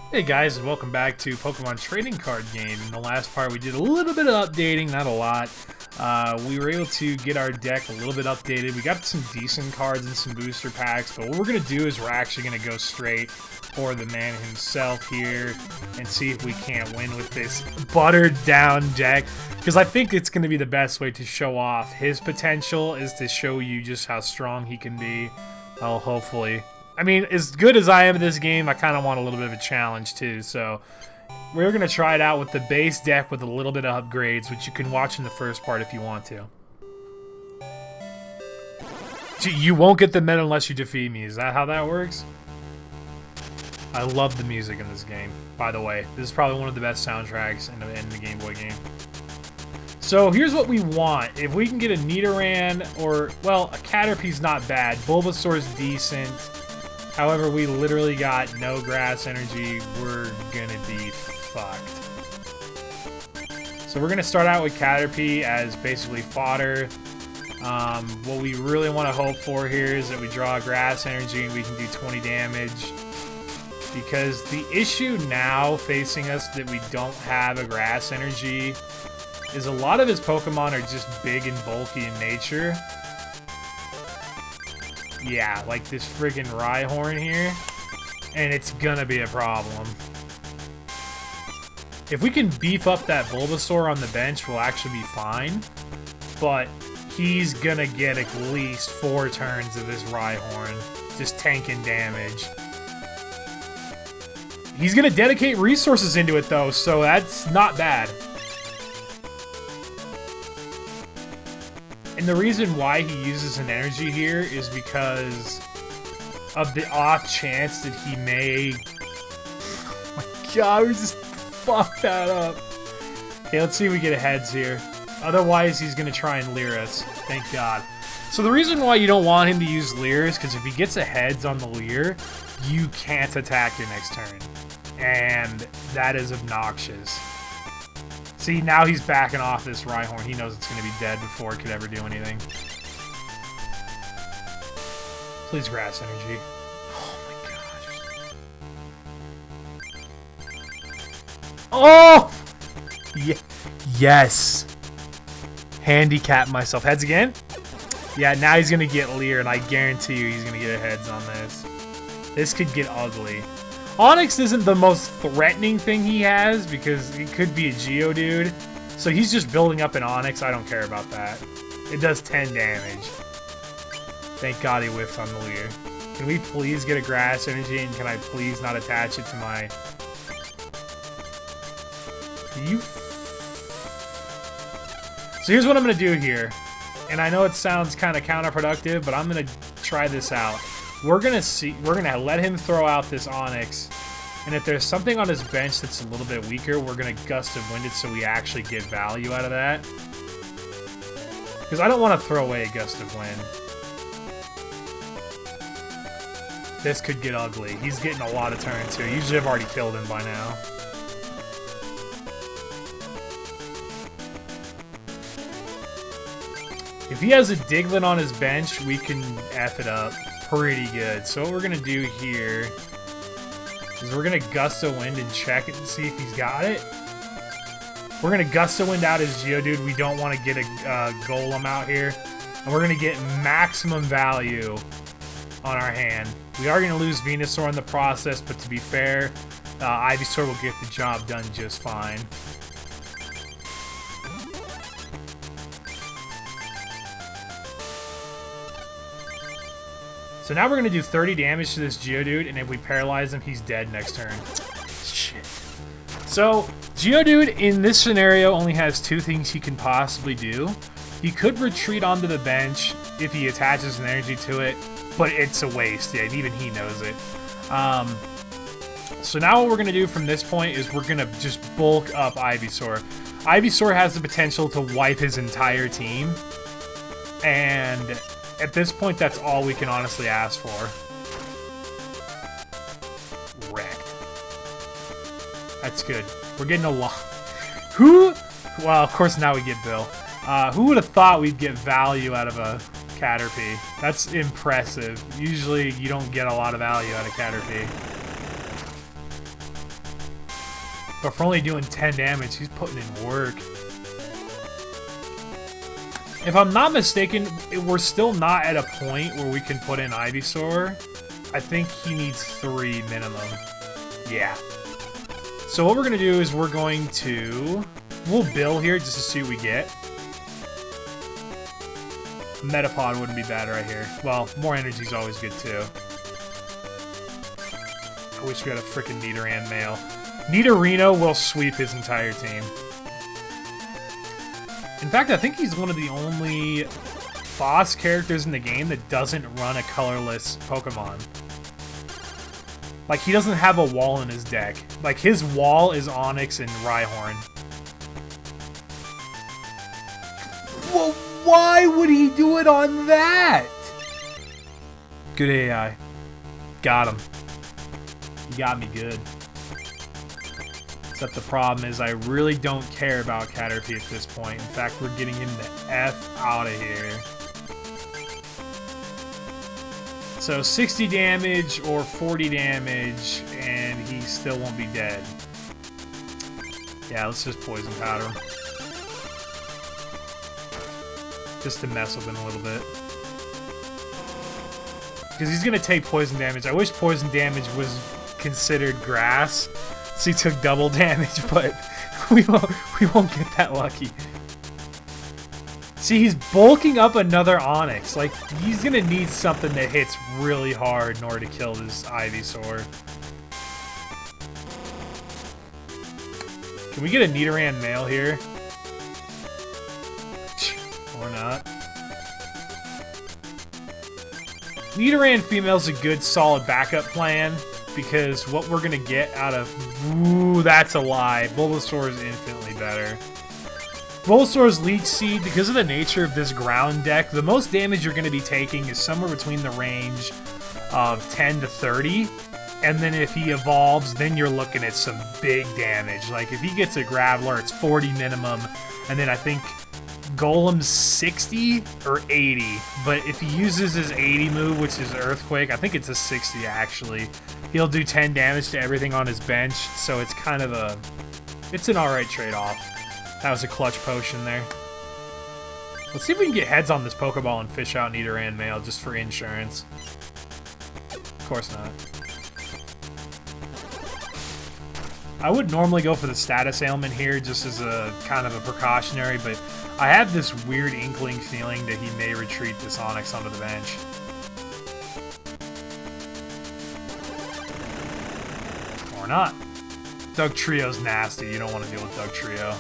Hey guys, and welcome back to Pokemon Trading Card Game. In the last part, we did a little bit of updating, not a lot. We were able to get our deck a little bit updated. We got some decent cards and some booster packs, but what we're going to do is we're actually going to go straight for the man himself here and see if we can't win with this buttered down deck. Because I think it's going to be the best way to show off his potential, is to show you just how strong he can be. Oh, hopefully. I mean, as good as I am at this game, I kind of want a little bit of a challenge too, so we're going to try it out with the base deck with a little bit of upgrades, which you can watch in the first part if you want to. You won't get the meta unless you defeat me. Is that how that works? I love the music in this game, by the way. This is probably one of the best soundtracks in the Game Boy game. So here's what we want. If we can get a Nidoran or, well, a Caterpie's not bad. Bulbasaur's decent. However, we literally got no grass energy. We're gonna be fucked. So we're gonna start out with Caterpie as basically fodder. What we really want to hope for here is that we draw grass energy and we can do 20 damage. Because the issue now facing us that we don't have a grass energy is a lot of his Pokemon are just big and bulky in nature. Yeah, like this friggin' Rhyhorn here, and it's gonna be a problem. If we can beef up that Bulbasaur on the bench, we'll actually be fine, but he's gonna get at least 4 turns of this Rhyhorn, just tanking damage. He's gonna dedicate resources into it though, so that's not bad. And the reason why he uses an energy here is because of the off chance that he may... Oh my god, we just fucked that up. Okay, let's see if we get a heads here. Otherwise, he's going to try and leer us. Thank god. So the reason why you don't want him to use leer is because if he gets a heads on the leer, you can't attack your next turn. And that is obnoxious. See, now he's backing off this Rhyhorn. He knows it's going to be dead before it could ever do anything. Please, grass energy. Oh my gosh. Oh! Yes. Handicap myself. Heads again? Yeah, now he's going to get leer, and I guarantee you he's going to get a heads on this. This could get ugly. Onix isn't the most threatening thing he has because he could be a Geodude. So he's just building up an Onix. I don't care about that. It does 10 damage. Thank god he whiffed on the leer. Can we please get a grass energy and can I please not attach it to my... You... So here's what I'm going to do here. And I know it sounds kind of counterproductive, but I'm going to try this out. We're gonna let him throw out this Onix, and if there's something on his bench that's a little bit weaker, we're gonna Gust of Wind it so we actually get value out of that. Because I don't want to throw away a Gust of Wind. This could get ugly. He's getting a lot of turns here. Usually I've already killed him by now. If he has a Diglett on his bench, we can F it up pretty good. So what we're gonna do here is we're gonna Gust of Wind and check it and see if he's got it. We're gonna Gust of Wind out his Geodude. We don't want to get a Golem out here, and we're gonna get maximum value on our hand. We are gonna lose Venusaur in the process, but to be fair, Ivysaur will get the job done just fine. So now we're going to do 30 damage to this Geodude, and if we paralyze him, he's dead next turn. Shit. So, Geodude in this scenario only has 2 things he can possibly do. He could retreat onto the bench if he attaches an energy to it, but it's a waste, yeah, and even he knows it. So now what we're going to do from this point is we're going to just bulk up Ivysaur. Ivysaur has the potential to wipe his entire team, and... at this point, that's all we can honestly ask for. Wrecked. That's good. We're getting a lot. Who? Well, of course now we get Bill. Who would have thought we'd get value out of a Caterpie? That's impressive. Usually you don't get a lot of value out of Caterpie. But for only doing 10 damage, he's putting in work. If I'm not mistaken, we're still not at a point where we can put in Ivysaur. I think he needs 3 minimum. Yeah. So what we're going to do is we're going to... We'll bill here just to see what we get. Metapod wouldn't be bad right here. Well, more energy is always good too. I wish we had a freaking Nidoran male. Nidorino will sweep his entire team. In fact, I think he's one of the only boss characters in the game that doesn't run a colorless Pokemon. Like, he doesn't have a wall in his deck. Like, his wall is Onix and Rhyhorn. Well, why would he do it on that? Good AI. Got him. He got me good. Except the problem is I really don't care about Caterpie at this point. In fact, we're getting him the F out of here. So 60 damage or 40 damage, and he still won't be dead. Yeah, let's just Poison Powder him. Just to mess with him a little bit. Because he's going to take poison damage. I wish poison damage was considered grass, so he took double damage, but we won't get that lucky. See, he's bulking up another Onix. Like, he's going to need something that hits really hard in order to kill this Ivysaur. Can we get a Nidoran male here? Or not. Nidoran female's a good, solid backup plan, because what we're going to get out of... Ooh, that's a lie. Bulbasaur is infinitely better. Bulbasaur's Leech Seed, because of the nature of this ground deck, the most damage you're going to be taking is somewhere between the range of 10 to 30. And then if he evolves, then you're looking at some big damage. Like, if he gets a Graveler, it's 40 minimum. And then I think Golem's 60 or 80. But if he uses his 80 move, which is Earthquake, I think it's a 60 actually. He'll do 10 damage to everything on his bench. So it's kind of a... It's an alright trade-off. That was a clutch potion there. Let's see if we can get heads on this Pokeball and fish out Nidoran male just for insurance. Of course not. I would normally go for the status ailment here just as a kind of a precautionary, but I have this weird inkling feeling that he may retreat this Onix onto the bench. Or not. Dugtrio's nasty. You don't want to deal with Dugtrio.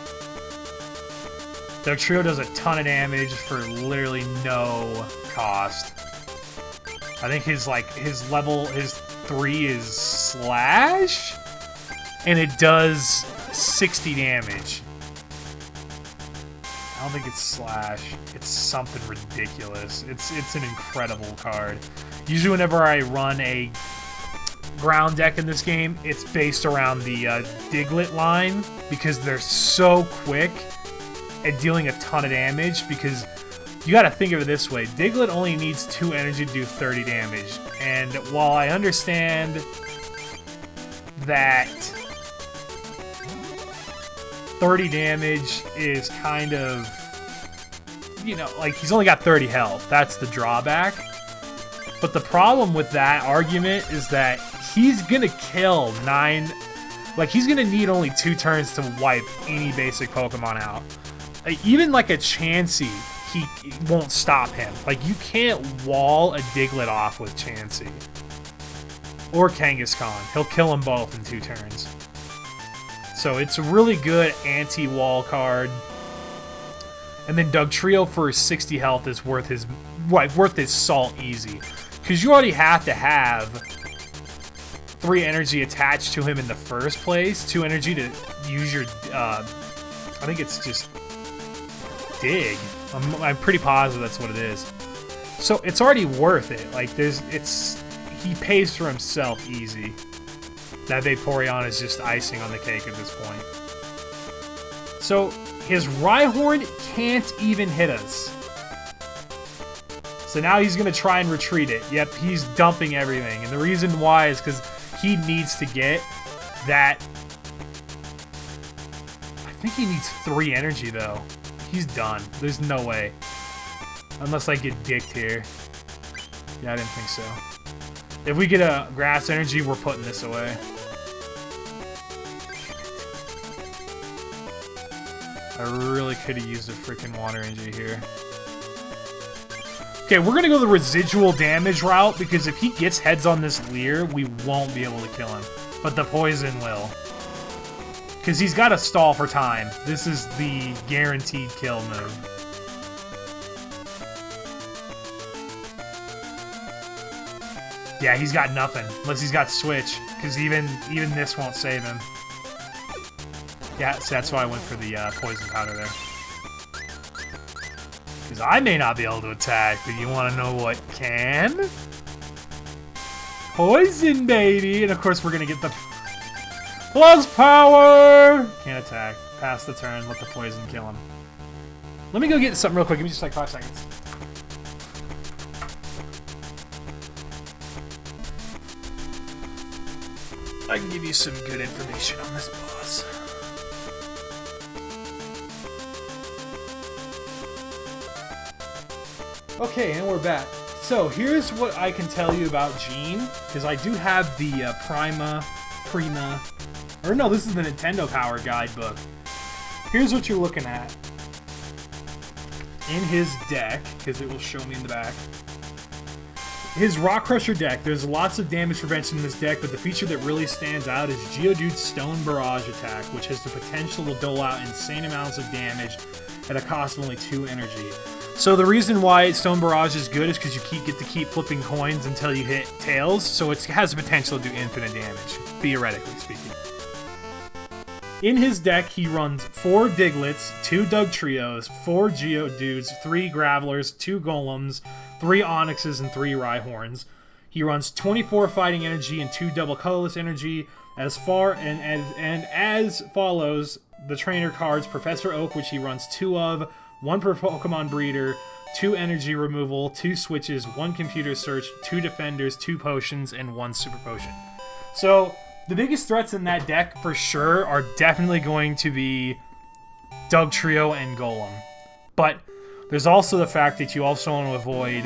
Dugtrio does a ton of damage for literally no cost. I think his level 3 is Slash, and it does 60 damage. I don't think it's Slash. It's something ridiculous. It's an incredible card. Usually whenever I run a ground deck in this game, it's based around the Diglett line, because they're so quick at dealing a ton of damage. Because you gotta think of it this way, Diglett only needs 2 energy to do 30 damage, and while I understand that 30 damage is kind of, you know, like, he's only got 30 health, that's the drawback. But the problem with that argument is that he's gonna kill 9, like, he's gonna need only 2 turns to wipe any basic Pokemon out. Like, even like a Chansey, he won't stop him. Like, you can't wall a Diglett off with Chansey. Or Kangaskhan. He'll kill them both in 2 turns. So it's a really good anti-wall card. And then Dugtrio for 60 health is worth his salt easy. Because you already have to have 3 energy attached to him in the first place. 2 energy to use your, I think it's just dig. I'm pretty positive that's what it is. So it's already worth it. Like, he pays for himself easy. That Vaporeon is just icing on the cake at this point. So his Rhyhorn can't even hit us. So now he's going to try and retreat it. Yep, he's dumping everything. And the reason why is because he needs to get that think he needs 3 energy, though. He's done. There's no way. Unless I get dicked here. Yeah, I didn't think so. If we get a grass energy, we're putting this away. I really could have used a freaking water energy here. Okay, we're gonna go the residual damage route, because if he gets heads on this Leer, we won't be able to kill him. But the poison will. Because he's got to stall for time. This is the guaranteed kill move. Yeah, he's got nothing. Unless he's got Switch. Because even this won't save him. Yeah, so that's why I went for the poison powder there. Because I may not be able to attack, but you want to know what can? Poison, baby! And of course we're going to get the... Plus power! Can't attack. Pass the turn, let the poison kill him. Let me go get something real quick. Give me just like 5 seconds. I can give you some good information on this boss. Okay, and we're back. So, here's what I can tell you about Gene, because I do have the Prima, or no, this is the Nintendo Power Guidebook. Here's what you're looking at. In his deck, because it will show me in the back. His Rock Crusher deck, there's lots of damage prevention in this deck, but the feature that really stands out is Geodude's Stone Barrage attack, which has the potential to dole out insane amounts of damage at a cost of only 2 energy. So the reason why Stone Barrage is good is because you get to keep flipping coins until you hit tails, so it has the potential to do infinite damage, theoretically speaking. In his deck, he runs 4 Diglets, 2 Dugtrios, 4 Geodudes, 3 Gravelers, 2 Golems, 3 Onyxes, and 3 Rhyhorns. He runs 24 Fighting Energy and 2 Double Colorless Energy. As follows, the trainer cards Professor Oak, which he runs 2 of, 1 per Pokemon Breeder, 2 Energy Removal, 2 Switches, 1 Computer Search, 2 Defenders, 2 Potions, and 1 Super Potion. So, the biggest threats in that deck, for sure, are definitely going to be Dugtrio and Golem. But there's also the fact that you also want to avoid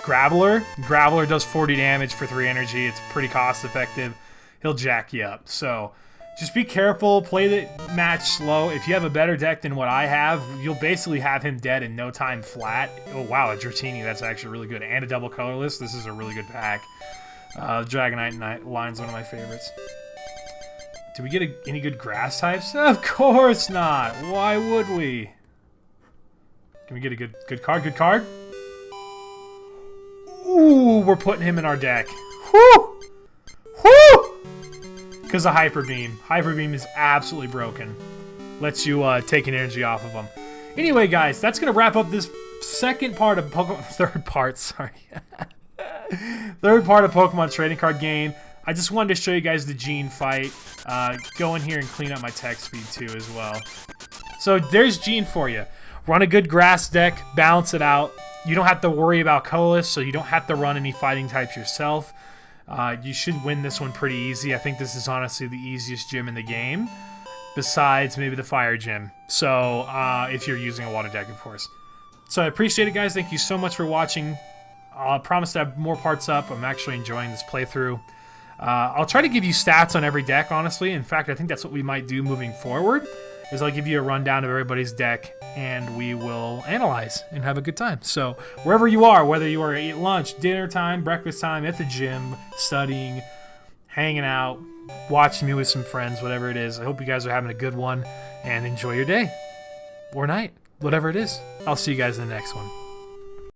Graveler. Graveler does 40 damage for 3 energy. It's pretty cost effective. He'll jack you up. So just be careful. Play the match slow. If you have a better deck than what I have, you'll basically have him dead in no time flat. Oh, wow, a Dratini. That's actually really good. And a double colorless. This is a really good pack. Dragonite line's one of my favorites. Did we get any good grass types? Of course not. Why would we? Can we get a good card? Good card? Ooh, we're putting him in our deck. Whoo! Whoo! Because of Hyper Beam. Hyper Beam is absolutely broken. Lets you take an energy off of him. Anyway, guys, that's going to wrap up this second part of Pokemon... Third part, sorry. Third part of Pokemon Trading Card Game. I just wanted to show you guys the Gene fight. Go in here and clean up my text feed too as well. So there's Gene for you. Run a good grass deck, balance it out. You don't have to worry about colorless, so you don't have to run any fighting types yourself. You should win this one pretty easy. I think this is honestly the easiest gym in the game, besides maybe the fire gym. So if you're using a water deck, of course. So I appreciate it, guys. Thank you so much for watching. I promise to have more parts up. I'm actually enjoying this playthrough. I'll try to give you stats on every deck, honestly. In fact, I think that's what we might do moving forward, is I'll give you a rundown of everybody's deck, and we will analyze and have a good time. So wherever you are, whether you are at lunch, dinner time, breakfast time, at the gym, studying, hanging out, watching me with some friends, whatever it is, I hope you guys are having a good one, and enjoy your day or night, whatever it is. I'll see you guys in the next one.